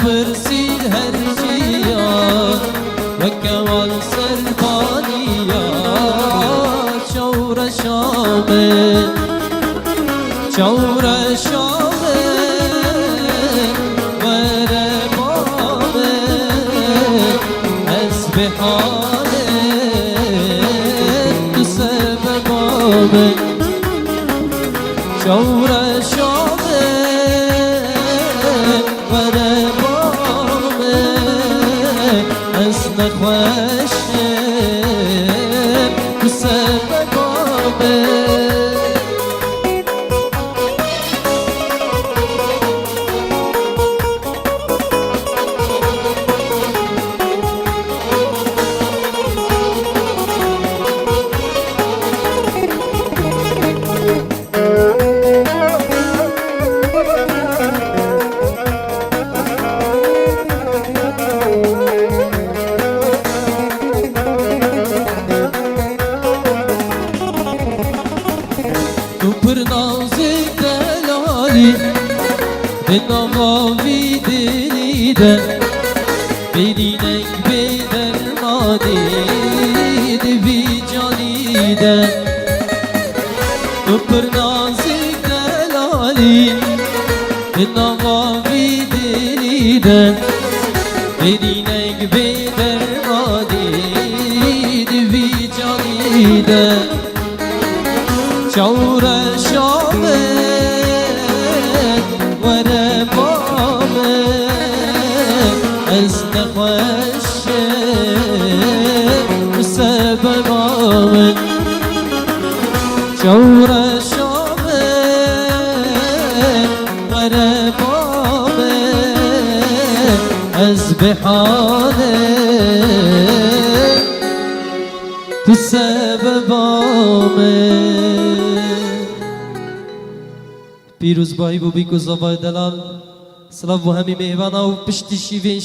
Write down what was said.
برسید هر جیان وکوال سربانیا چور شامه چور شامه وره بامه از به حاله تو سببامه چور شامه وره بامه از نخوشه تو سببامه تو پر نازک دلالی دل آقاوی دلیده بدینک به درمانی دوی جانیده تو پر نازک دلالی دل آقاوی دلیده بدینک به درمانی دوی جانیده چور شامه وره بامه از نخوشه سببامه چور شامه وره بامه از بحاله تو سببامه پیروز بایی بو بیکو زبای دلال سلام و همی مهوانا و پشتی شیوه